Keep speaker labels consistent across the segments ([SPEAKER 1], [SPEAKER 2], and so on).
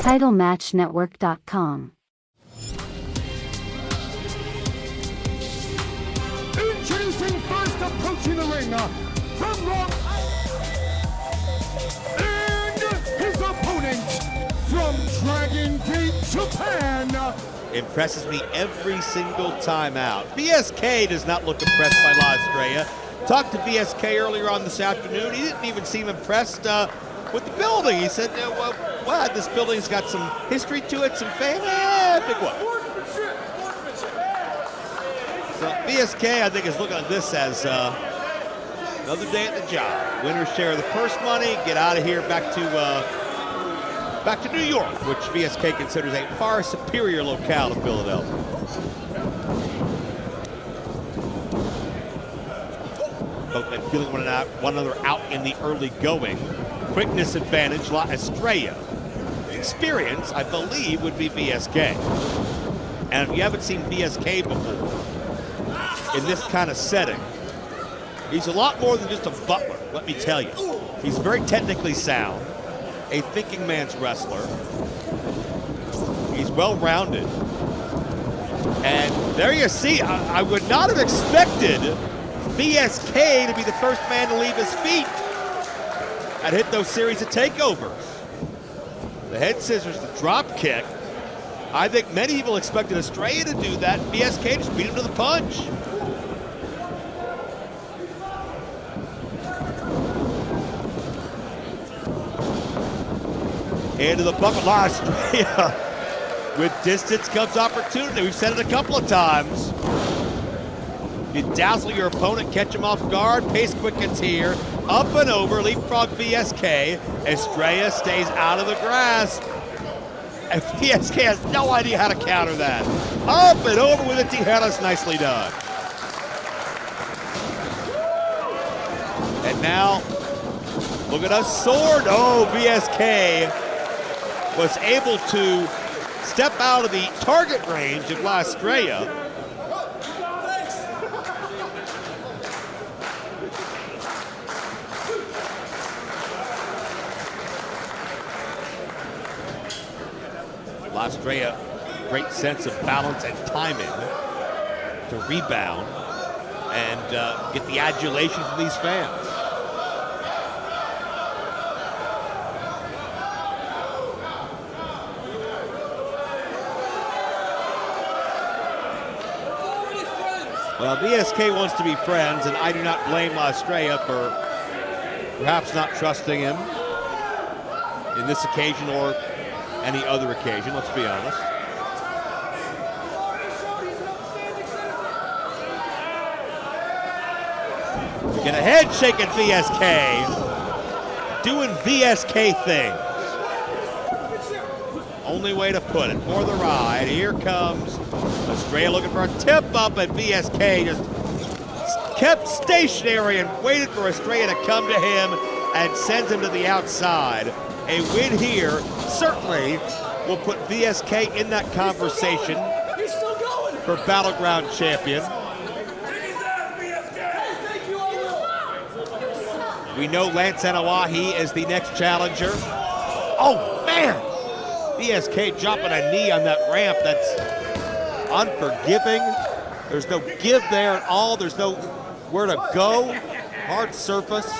[SPEAKER 1] TitleMatchNetwork.com.
[SPEAKER 2] Introducing first, approaching the ring from Long and his opponent from Dragon Gate, Japan.
[SPEAKER 3] Impresses me every single time out. VSK does not look impressed by La Estrella. Talked to VSK earlier on this afternoon. He didn't even seem impressed with the building. He said, well, this building's got some history to it, some fame. Big one. So VSK, I think, is looking at this as another day at the job. Winner's share of the purse money, get out of here back to New York, which VSK considers a far superior locale to Philadelphia. Both men feeling one another out in the early going. Quickness advantage, La Estrella. Experience, I believe, would be VSK. And if you haven't seen VSK before, in this kind of setting, he's a lot more than just a butler, let me tell you. He's very technically sound, a thinking man's wrestler. He's well-rounded. And there you see, I would not have expected VSK to be the first man to leave his feet and hit those series of takeovers. The head scissors, the drop kick. I think many people expected Estrella to do that. VSK just beat him to the punch. Into the bucket, La Estrella. With distance comes opportunity. We've said it a couple of times. You dazzle your opponent, catch him off guard, pace quickens here, up and over, leapfrog VSK. Estrella stays out of the grasp. And VSK has no idea how to counter that. Up and over with a Tijeras, nicely done. And now, look at us sword. Oh, VSK was able to step out of the target range of La Estrella. La Estrella, great sense of balance and timing to rebound and get the adulation from these fans. Well, VSK wants to be friends, and I do not blame La Estrella for perhaps not trusting him in this occasion or any other occasion, let's be honest. Get a head shake at VSK. Doing VSK things. Only way to put it. For the ride, here comes Estrella looking for a tip up, and VSK just kept stationary and waited for Estrella to come to him and sends him to the outside. A win here certainly will put VSK in that conversation for Battleground Champion. We know Lance Anoa'i is the next challenger. Oh, man! VSK dropping a knee on that ramp. That's unforgiving. There's no give there at all. There's no where to go. Hard surface.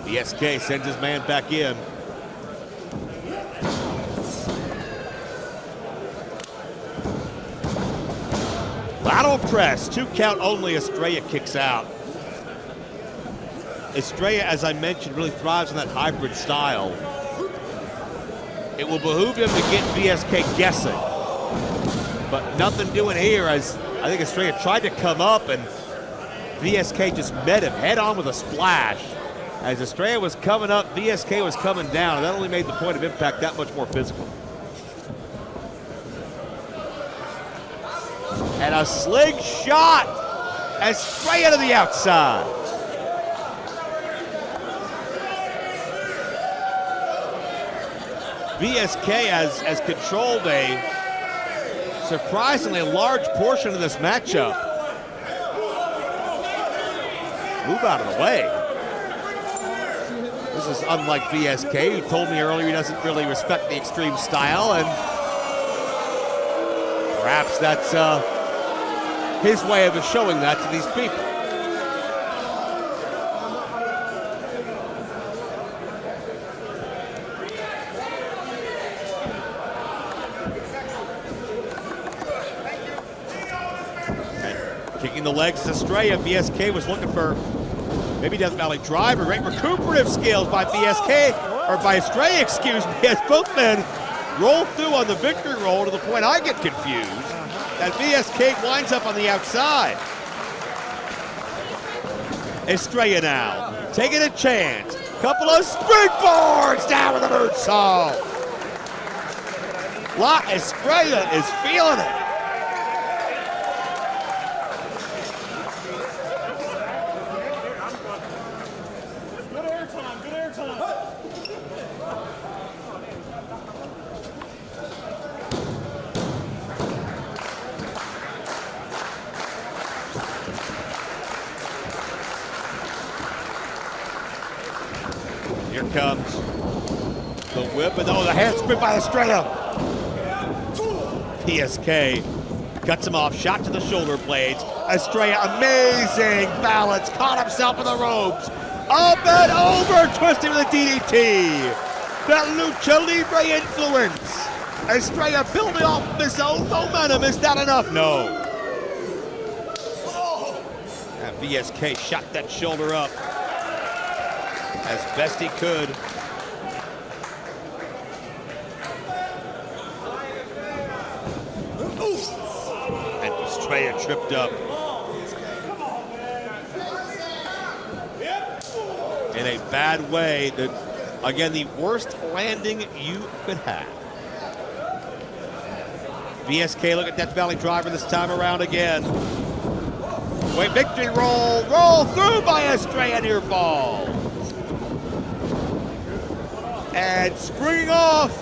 [SPEAKER 3] VSK sends his man back in. Battle press, 2 count only. Estrella kicks out. Estrella, as I mentioned, really thrives on that hybrid style. It will behoove him to get VSK guessing, but nothing doing here, as I think Estrella tried to come up and VSK just met him head on with a splash. As Estrella was coming up, VSK was coming down, and that only made the point of impact that much more physical. And a sling shot. Estrella to the outside. VSK has controlled a surprisingly large portion of this matchup. Move out of the way. This is unlike VSK, who told me earlier he doesn't really respect the extreme style, and perhaps that's his way of showing that to these people. Kicking the legs to Estrella. VSK was looking for maybe Death Valley drive or great recuperative skills by VSK, or by Estrella, excuse me, as both men roll through on the victory roll to the point I get confused. As VSK winds up on the outside. Estrella now taking a chance. Couple of springboards down with the moonsault. La Estrella is feeling it. Here comes the whip, and oh, the handspring by Estrella. VSK cuts him off, shot to the shoulder blades. Estrella, amazing balance, caught himself in the ropes. Up and over, twisting with a DDT. That lucha libre influence. Estrella building off his own momentum. Is that enough? No. And VSK shot that shoulder up as best he could. And Estrella tripped up. In a bad way. Again, the worst landing you could have. VSK look at Death Valley driver this time around again. Wait, victory roll. Roll through by Estrella, near fall. And springing off.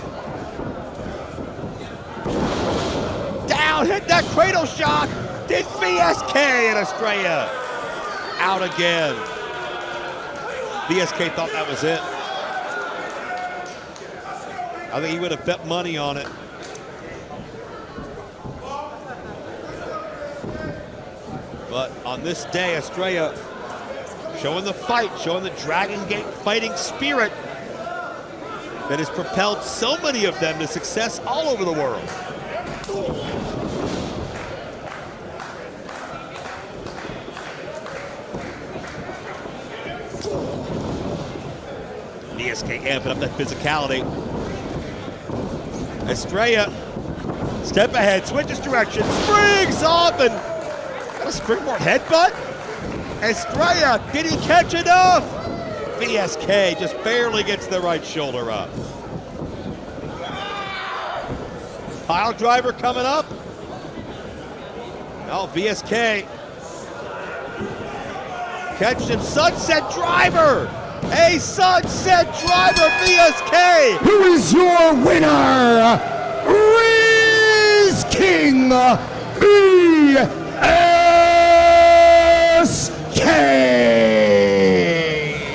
[SPEAKER 3] Down, hit that cradle shock. Did VSK, and Estrella out again. VSK thought that was it. I think he would have bet money on it. But on this day, Estrella showing the fight, showing the Dragon Gate fighting spirit that has propelled so many of them to success all over the world. VSK amping up that physicality. Estrella, step ahead, switches direction, springs off, and got a springboard headbutt. Estrella, did he catch enough? VSK just barely gets the right shoulder up. Pile driver coming up. Oh, VSK catches him, sunset driver. A sunset driver, VSK.
[SPEAKER 2] Who is your winner? Riz King VSK.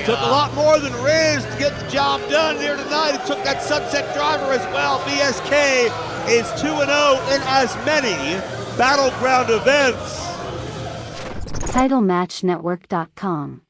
[SPEAKER 3] Took a lot more than Riz to get the job done here tonight. It took that sunset driver as well. VSK is 2-0 in as many Battleground events.
[SPEAKER 1] TitleMatchNetwork.com